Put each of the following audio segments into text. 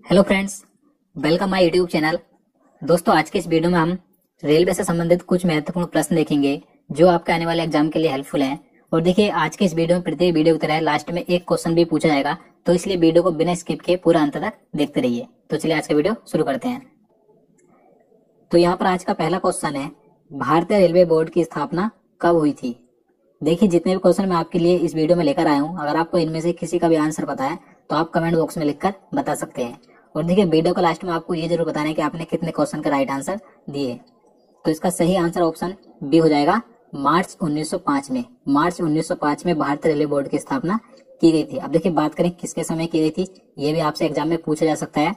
Hello friends, welcome my YouTube channel. दोस्तों, आज के इस वीडियो में हम रेलवे से संबंधित कुछ महत्वपूर्ण प्रश्न देखेंगे जो आपके आने वाले एग्जाम के लिए हेल्पफुल हैं। और देखिए, आज के इस वीडियो में प्रत्येक वीडियो की तरह लास्ट में एक क्वेश्चन भी पूछा जाएगा, तो इसलिए वीडियो को बिना स्किप के पूरा अंत तक देखते रहिए। तो चलिए आज का वीडियो शुरू करते हैं। तो यहाँ पर आज का पहला क्वेश्चन है, भारतीय रेलवे बोर्ड की स्थापना कब हुई थी? देखिए, जितने भी क्वेश्चन मैं आपके लिए इस वीडियो में लेकर आया हूँ, अगर आपको इनमें से किसी का भी आंसर पता है तो आप कमेंट बॉक्स में लिखकर बता सकते हैं। और देखिए, वीडियो के लास्ट में आपको ये जरूर बताना है कि आपने कितने क्वेश्चन का राइट आंसर दिए। तो इसका सही आंसर ऑप्शन बी हो जाएगा, मार्च 1905 में। मार्च 1905 में भारतीय रेलवे बोर्ड की स्थापना की गई थी। अब देखिए, बात करें किसके समय की गई थी, ये भी आपसे एग्जाम में पूछा जा सकता है।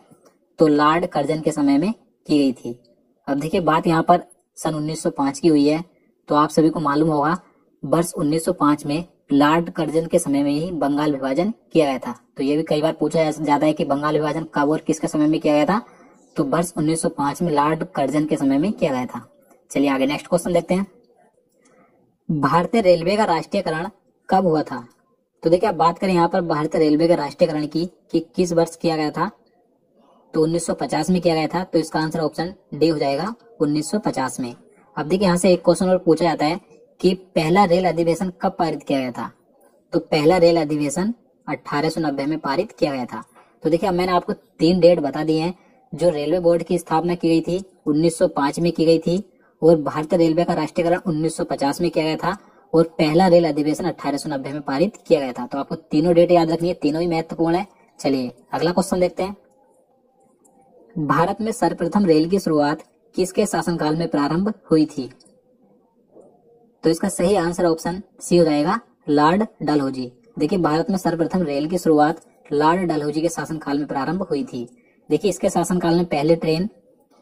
तो लॉर्ड कर्जन के समय में की गई थी। अब देखिए, बात यहाँ पर सन 1905 की हुई है, तो आप सभी को मालूम होगा वर्ष 1905 में लॉर्ड कर्जन के समय में ही बंगाल विभाजन किया गया था। तो ये भी कई बार पूछा जाता है कि बंगाल विभाजन कब और किसके समय में किया गया था। तो वर्ष 1905 में लॉर्ड कर्जन के समय में किया गया था। चलिए आगे नेक्स्ट क्वेश्चन देखते हैं। भारतीय रेलवे का राष्ट्रीयकरण कब हुआ था? तो देखिए, आप बात करें यहाँ पर भारतीय रेलवे के राष्ट्रीयकरण की कि किस वर्ष किया गया था, तो 1950 में किया गया था। तो इसका आंसर ऑप्शन डी हो जाएगा, 1950 में। अब देखिए, यहाँ से एक क्वेश्चन और पूछा जाता है कि पहला रेल अधिवेशन कब पारित किया गया था? तो पहला रेल अधिवेशन 1890 में पारित किया गया था। तो देखिए, अब मैंने आपको 3 डेट बता दी हैं। जो रेलवे बोर्ड की स्थापना की गई थी 1905 में की गई थी, और भारतीय रेलवे का राष्ट्रीयकरण 1950 में किया गया था, और पहला रेल अधिवेशन 1890 में पारित किया गया था। तो आपको तीनों डेट याद रखनी है, तीनों ही महत्वपूर्ण है। चलिए अगला क्वेश्चन देखते हैं। भारत में सर्वप्रथम रेल की शुरुआत किसके शासनकाल में प्रारंभ हुई थी? तो इसका सही आंसर ऑप्शन सी हो जाएगा, लॉर्ड डलहौजी। देखिए, भारत में सर्वप्रथम रेल की शुरुआत लॉर्ड डलहौजी के शासनकाल में प्रारंभ हुई थी। देखिए, इसके शासनकाल में पहली ट्रेन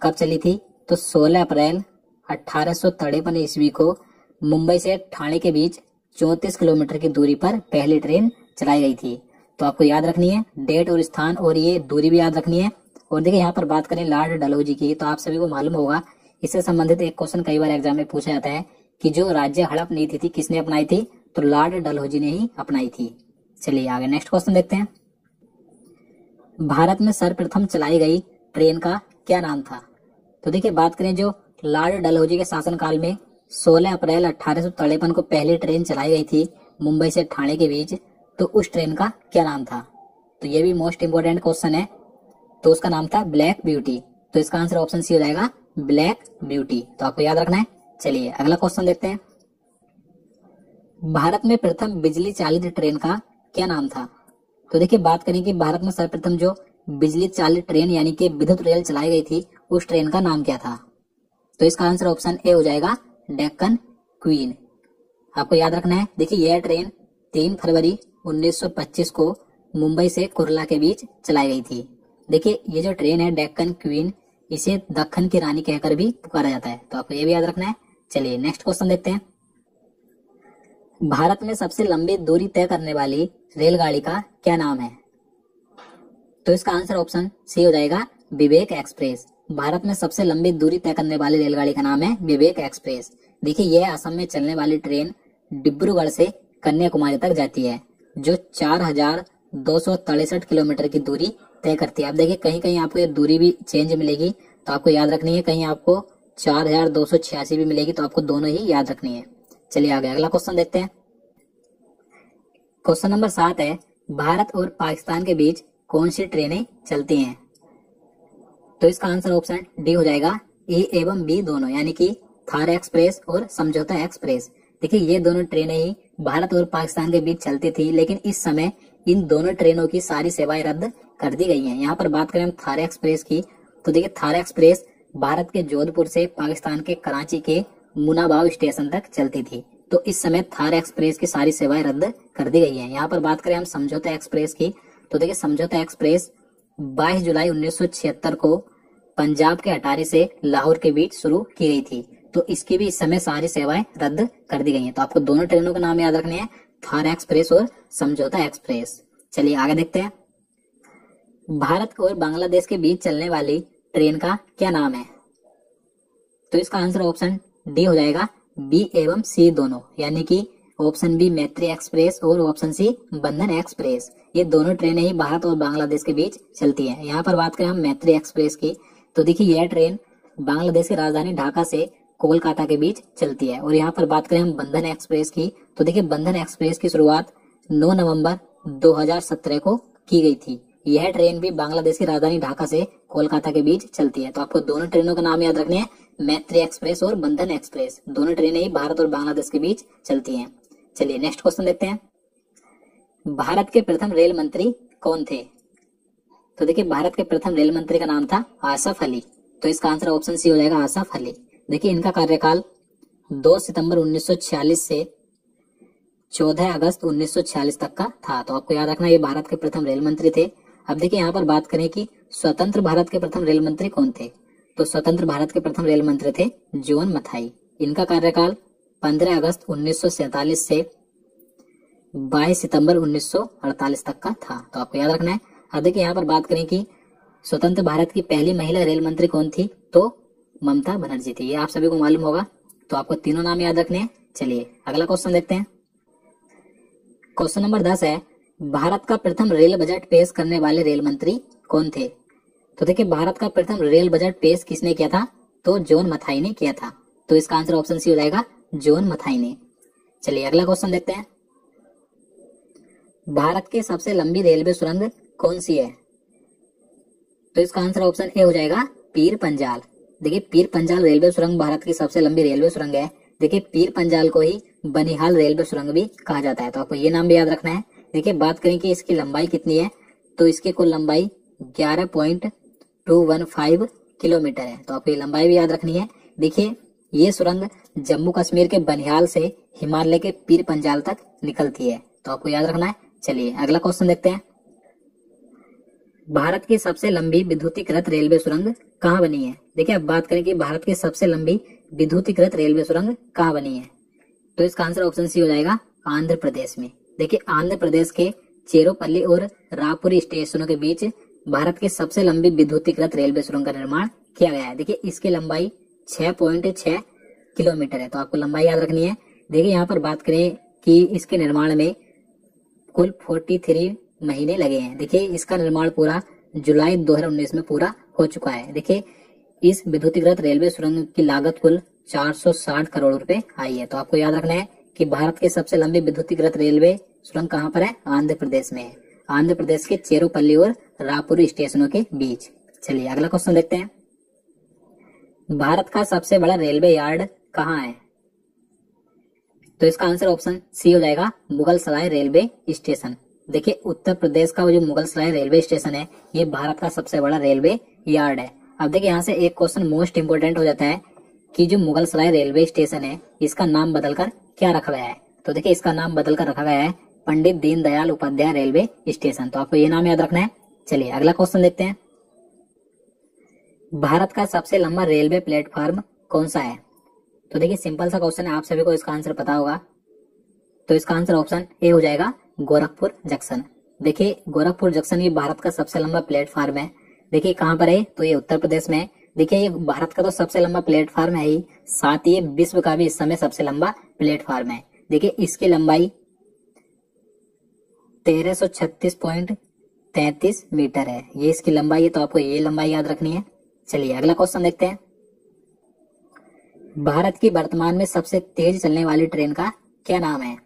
कब चली थी? तो 16 अप्रैल 1853 ईस्वी को मुंबई से ठाणे के बीच 34 किलोमीटर की दूरी पर पहली ट्रेन चलाई गई थी। तो आपको याद रखनी है डेट और स्थान, और ये दूरी भी याद रखनी है। और देखिए, यहाँ पर बात करें लॉर्ड डलहौजी की, तो आप सभी को मालूम होगा, इससे संबंधित एक क्वेश्चन कई बार एग्जाम में पूछा जाता है कि जो राज्य हड़प नीति थी किसने अपनाई थी? तो लॉर्ड डलहौजी ने ही अपनाई थी। चलिए आगे नेक्स्ट क्वेश्चन देखते हैं। भारत में सर्वप्रथम चलाई गई ट्रेन का क्या नाम था? तो देखिए, बात करें जो लॉर्ड डलहौजी के शासनकाल में 16 अप्रैल 1853 को पहली ट्रेन चलाई गई थी मुंबई से ठाणे के बीच, तो उस ट्रेन का क्या नाम था? तो ये भी मोस्ट इंपोर्टेंट क्वेश्चन है। तो उसका नाम था ब्लैक ब्यूटी। तो इसका आंसर ऑप्शन सी हो जाएगा, ब्लैक ब्यूटी। तो आपको याद रखना है। चलिए अगला क्वेश्चन देखते हैं। भारत में प्रथम बिजली चालित ट्रेन का क्या नाम था? तो देखिए, बात करें कि भारत में सर्वप्रथम जो बिजली चालित ट्रेन यानी कि विद्युत रेल चलाई गई थी, उस ट्रेन का नाम क्या था? तो इसका आंसर ऑप्शन ए हो जाएगा, डेक्कन क्वीन। आपको याद रखना है। देखिए, यह ट्रेन 3 फरवरी 1925 को मुंबई से कुर्ला के बीच चलाई गई थी। देखिए, ये जो ट्रेन है डेक्कन क्वीन, इसे दक्कन की रानी कहकर भी पुकारा जाता है। तो आपको ये भी याद रखना है। चलिए नेक्स्ट क्वेश्चन देखते हैं। भारत में सबसे लंबी दूरी तय करने वाली रेलगाड़ी का क्या नाम है? तो इसका आंसर ऑप्शन सी हो जाएगा, विवेक एक्सप्रेस। भारत में सबसे लंबी दूरी तय करने वाली रेलगाड़ी का नाम है विवेक एक्सप्रेस। देखिए, यह असम में चलने वाली ट्रेन डिब्रूगढ़ से कन्याकुमारी तक जाती है, जो 4263 किलोमीटर की दूरी तय करती है। अब देखिए, कहीं कहीं आपको ये दूरी भी चेंज मिलेगी, तो आपको याद रखनी है। कहीं आपको 4286 भी मिलेगी, तो आपको दोनों ही याद रखनी है। चलिए आगे अगला क्वेश्चन देखते हैं। क्वेश्चन नंबर 7 है, भारत और पाकिस्तान के बीच कौन सी ट्रेनें चलती हैं? तो इसका आंसर ऑप्शन डी हो जाएगा, ए एवं बी दोनों, यानी कि थार एक्सप्रेस और समझौता एक्सप्रेस। देखिए, ये दोनों ट्रेनें ही भारत और पाकिस्तान के बीच चलती थी, लेकिन इस समय इन दोनों ट्रेनों की सारी सेवाएं रद्द कर दी गई हैं। यहाँ पर बात करें हम थार एक्सप्रेस की, तो देखिए, थार एक्सप्रेस भारत के जोधपुर से पाकिस्तान के कराची के मुनाबाव स्टेशन तक चलती थी। तो इस समय थार एक्सप्रेस की सारी सेवाएं रद्द कर दी गई हैं। यहाँ पर बात करें हम समझौता एक्सप्रेस की, तो देखिए, समझौता एक्सप्रेस 22 जुलाई 1976 को पंजाब के अटारी से लाहौर के बीच शुरू की गई थी। तो इसकी भी इस समय सारी सेवाएं रद्द कर दी गई हैं। तो आपको दोनों ट्रेनों का नाम याद रखने हैं, थार एक्सप्रेस और समझौता एक्सप्रेस। चलिए आगे देखते हैं। भारत और बांग्लादेश के बीच चलने वाली ट्रेन का क्या नाम है? तो इसका आंसर ऑप्शन डी हो जाएगा, बी एवं सी दोनों, यानी कि ऑप्शन बी मैत्री एक्सप्रेस और ऑप्शन सी बंधन एक्सप्रेस। ये दोनों ट्रेनें ही भारत और बांग्लादेश के बीच चलती हैं। यहाँ पर बात करें हम मैत्री एक्सप्रेस की, तो देखिए यह ट्रेन बांग्लादेश की राजधानी ढाका से कोलकाता के बीच चलती है। और यहाँ पर बात करें हम बंधन एक्सप्रेस की, तो देखिए बंधन एक्सप्रेस की शुरुआत 9 नवंबर 2017 को की गई थी। यह ट्रेन भी बांग्लादेश की राजधानी ढाका से कोलकाता के बीच चलती है। तो आपको दोनों ट्रेनों का नाम याद रखने हैं, मैत्री एक्सप्रेस और बंधन एक्सप्रेस। दोनों ट्रेनें ही भारत और बांग्लादेश के बीच चलती हैं। चलिए नेक्स्ट क्वेश्चन देखते हैं। भारत के प्रथम रेल मंत्री कौन थे? तो देखिए भारत के प्रथम रेल मंत्री का नाम था आसफ अली। तो इसका आंसर ऑप्शन सी हो जाएगा, आसफ अली। देखिए इनका कार्यकाल 2 सितंबर 1946 से 14 अगस्त 1946 तक का था। तो आपको याद रखना ये भारत के प्रथम रेल मंत्री थे। अब देखिए यहाँ पर बात करें कि स्वतंत्र भारत के प्रथम रेल मंत्री कौन थे, तो स्वतंत्र भारत के प्रथम रेल मंत्री थे जॉन मथाई। इनका कार्यकाल 15 अगस्त 1947 से 22 सितंबर 1948 तक का था। तो आपको याद रखना है। अब देखिए यहाँ पर बात करें कि स्वतंत्र भारत की पहली महिला रेल मंत्री कौन थी, तो ममता बनर्जी थी। ये आप सभी को मालूम होगा। तो आपको तीनों नाम याद रखने हैं। चलिए अगला क्वेश्चन देखते हैं। क्वेश्चन नंबर 10 है, भारत का प्रथम रेल बजट पेश करने वाले रेल मंत्री कौन थे? तो देखिए भारत का प्रथम रेल बजट पेश किसने किया था, तो जॉन मथाई ने किया था। तो इसका आंसर ऑप्शन सी हो जाएगा, जॉन मथाई ने। चलिए अगला क्वेश्चन देखते हैं। भारत की सबसे लंबी रेलवे सुरंग कौन सी है? तो इसका आंसर ऑप्शन ए हो जाएगा, पीर पंजाल। देखिए पीर पंजाल रेलवे सुरंग भारत की सबसे लंबी रेलवे सुरंग है। देखिए पीर पंजाल को ही बनिहाल रेलवे सुरंग भी कहा जाता है। तो आपको ये नाम भी याद रखना है। देखिए बात करें कि इसकी लंबाई कितनी है, तो इसकी कुल लंबाई 11.215 किलोमीटर है। तो आपको ये लंबाई भी याद रखनी है। देखिए ये सुरंग जम्मू कश्मीर के बनिहाल से हिमालय के पीर पंजाल तक निकलती है। तो आपको याद रखना है। चलिए अगला क्वेश्चन देखते हैं। भारत की सबसे लंबी विद्युतीकृत रेलवे सुरंग कहाँ बनी है? देखिए अब बात करें कि भारत की सबसे लंबी विद्युतीकृत रेलवे सुरंग कहाँ बनी है, तो इसका आंसर ऑप्शन सी हो जाएगा, आंध्र प्रदेश में। देखिए आंध्र प्रदेश के चेरोपल्ली और रायपुरी स्टेशनों के बीच भारत की सबसे लंबी विद्युतीकृत रेलवे सुरंग का निर्माण किया गया है। देखिए इसकी लंबाई 6.6 किलोमीटर है। तो आपको लंबाई याद रखनी है। देखिए यहाँ पर बात करें कि इसके निर्माण में कुल 43 महीने लगे हैं। देखिए इसका निर्माण पूरा जुलाई 2019 में पूरा हो चुका है। देखिए इस विद्युतीकृत रेलवे सुरंग की लागत कुल 460 करोड़ रुपए आई है। तो आपको याद रखना है कि भारत की सबसे लंबी विद्युतीकृत रेलवे सुरंग कहाँ पर है, आंध्र प्रदेश में है। आंध्र प्रदेश के चेरोपल्ली और रायपुरी स्टेशनों के बीच। चलिए अगला क्वेश्चन देखते हैं। भारत का सबसे बड़ा रेलवे यार्ड कहाँ है? तो इसका आंसर ऑप्शन सी हो जाएगा, मुगल सराय रेलवे स्टेशन। देखिए उत्तर प्रदेश का जो मुगल सराय रेलवे स्टेशन है, ये भारत का सबसे बड़ा रेलवे यार्ड है। अब देखिए यहाँ से एक क्वेश्चन मोस्ट इंपोर्टेंट हो जाता है कि जो मुगल सराय रेलवे स्टेशन है, इसका नाम बदलकर क्या रखा गया है? तो देखिए इसका नाम बदलकर रखा गया है पंडित दीनदयाल उपाध्याय रेलवे स्टेशन। तो आपको ये नाम याद रखना है। चलिए अगला क्वेश्चन देखते हैं। भारत का सबसे लंबा रेलवे प्लेटफॉर्म कौन सा है? तो देखिए सिंपल सा क्वेश्चन है, आप सभी को इसका आंसर पता होगा। तो इसका आंसर ऑप्शन ए हो जाएगा, गोरखपुर जंक्शन। देखिए गोरखपुर जंक्शन ये भारत का सबसे लंबा प्लेटफॉर्म है। देखिए कहाँ पर है, तो ये उत्तर प्रदेश में है। देखिए ये भारत का तो सबसे लंबा प्लेटफॉर्म है ही, साथ ही ये विश्व का भी इस समय सबसे लंबा प्लेटफॉर्म है। देखिए इसकी लंबाई 1336.33 मीटर है, ये इसकी लंबाई है। तो आपको ये लंबाई याद रखनी है। चलिए अगला क्वेश्चन देखते हैं। भारत की वर्तमान में सबसे तेज चलने वाली ट्रेन का क्या नाम है?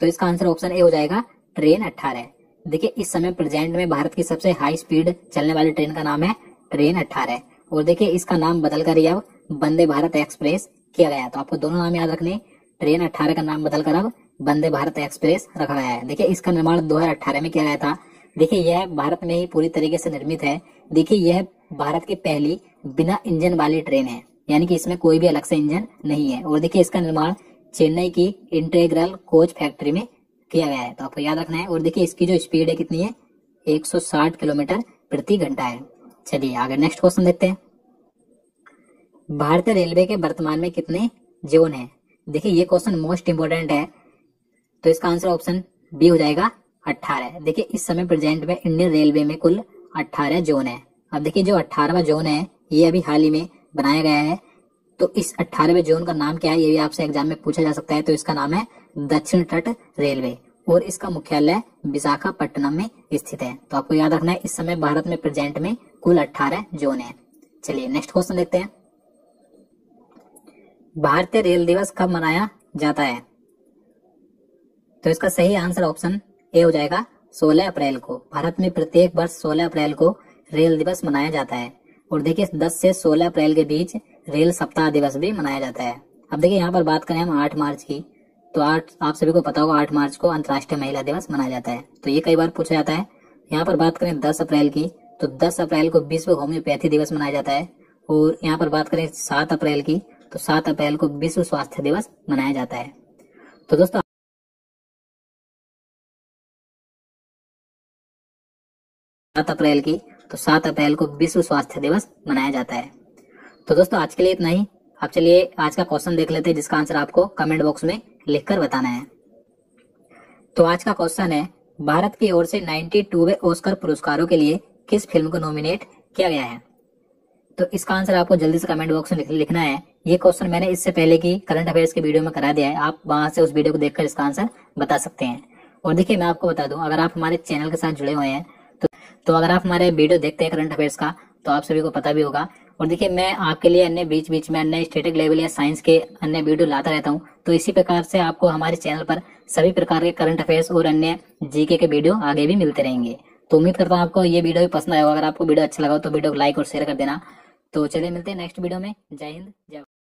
तो इसका आंसर ऑप्शन ए हो जाएगा, ट्रेन 18। देखिए इस समय प्रेजेंट में भारत की सबसे हाई स्पीड चलने वाली ट्रेन का नाम है ट्रेन 18। और देखिए इसका नाम बदलकर ही अब वंदे भारत एक्सप्रेस किया गया है। तो आपको दोनों नाम याद रखने, ट्रेन 18 का नाम बदलकर अब वंदे भारत एक्सप्रेस रखा गया है। देखिए इसका निर्माण 2018 में किया गया था। देखिए यह भारत में ही पूरी तरीके से निर्मित है। देखिए यह भारत की पहली बिना इंजन वाली ट्रेन है, यानी कि इसमें कोई भी अलग से इंजन नहीं है। और देखिए इसका निर्माण चेन्नई की इंटीग्रल कोच फैक्ट्री में किया गया है। तो आपको याद रखना है। और देखिए इसकी जो स्पीड है कितनी है, 160 किलोमीटर प्रति घंटा है। चलिए आगे नेक्स्ट क्वेश्चन देखते हैं। भारतीय रेलवे के वर्तमान में कितने जोन हैं? देखिए ये क्वेश्चन मोस्ट इंपोर्टेंट है। तो इसका आंसर ऑप्शन बी हो जाएगा, 18। देखिए इस समय प्रेजेंट में इंडियन रेलवे में कुल 18 जोन है। अब देखिए जो 18वां जोन है, ये अभी हाल ही में बनाया गया है। तो इस 18वें जोन का नाम क्या है, ये भी आपसे एग्जाम में पूछा जा सकता है। तो इसका नाम है दक्षिण तट रेलवे और इसका मुख्यालय विशाखापट्टनम में स्थित है। तो आपको याद रखना है, इस समय भारत में प्रेजेंट में कुल 18 जोन है। चलिए नेक्स्ट क्वेश्चन देखते हैं। भारतीय रेल दिवस कब मनाया जाता है? तो इसका सही आंसर ऑप्शन ए हो जाएगा 16 अप्रैल को। भारत में प्रत्येक वर्ष 16 अप्रैल को रेल दिवस मनाया जाता है। और देखिए 10 से 16 अप्रैल के बीच रेल सप्ताह दिवस भी मनाया जाता है। अब देखिए यहाँ पर बात करें हम 8 मार्च की, तो आप सभी को पता होगा 8 मार्च को अंतर्राष्ट्रीय महिला दिवस मनाया जाता है। तो ये कई बार पूछा जाता है। यहाँ पर बात करें 10 अप्रैल की, तो 10 अप्रैल को विश्व होम्योपैथी दिवस मनाया जाता है। और यहाँ पर बात करें 7 अप्रैल की, तो 7 अप्रैल को विश्व स्वास्थ्य दिवस मनाया जाता है। तो दोस्तों 7 अप्रैल की, तो 7 अप्रैल को विश्व स्वास्थ्य दिवस मनाया जाता है। तो दोस्तों आज के लिए इतना ही। अब चलिए आज का क्वेश्चन देख लेते हैं, जिसका आंसर आपको कमेंट बॉक्स में लिखकर बताना है। तो आज का क्वेश्चन है, भारत की ओर से 92वें ऑस्कर पुरस्कारों के लिए किस फिल्म को नॉमिनेट किया गया है? तो इसका आंसर आपको जल्दी से कमेंट बॉक्स में लिखना है। ये क्वेश्चन मैंने इससे पहले की करंट अफेयर्स की वीडियो में करा दिया है, आप वहां से उस वीडियो को देखकर इसका आंसर बता सकते हैं। और देखिए मैं आपको बता दूं, अगर आप हमारे चैनल के साथ जुड़े हुए हैं तो अगर आप हमारे वीडियो देखते हैं करंट अफेयर्स का, तो आप सभी को पता भी होगा। और देखिए मैं आपके लिए अन्य बीच बीच में अन्य स्टैटिक लेवल या साइंस के अन्य वीडियो लाता रहता हूँ। तो इसी प्रकार से आपको हमारे चैनल पर सभी प्रकार के करंट अफेयर्स और अन्य जीके के वीडियो आगे भी मिलते रहेंगे। तो उम्मीद करता हूँ आपको ये वीडियो भी पसंद आएगा। अगर आपको वीडियो अच्छा लगा तो वीडियो को लाइक और शेयर कर देना। तो चलिए मिलते हैं नेक्स्ट वीडियो में। जय हिंद, जय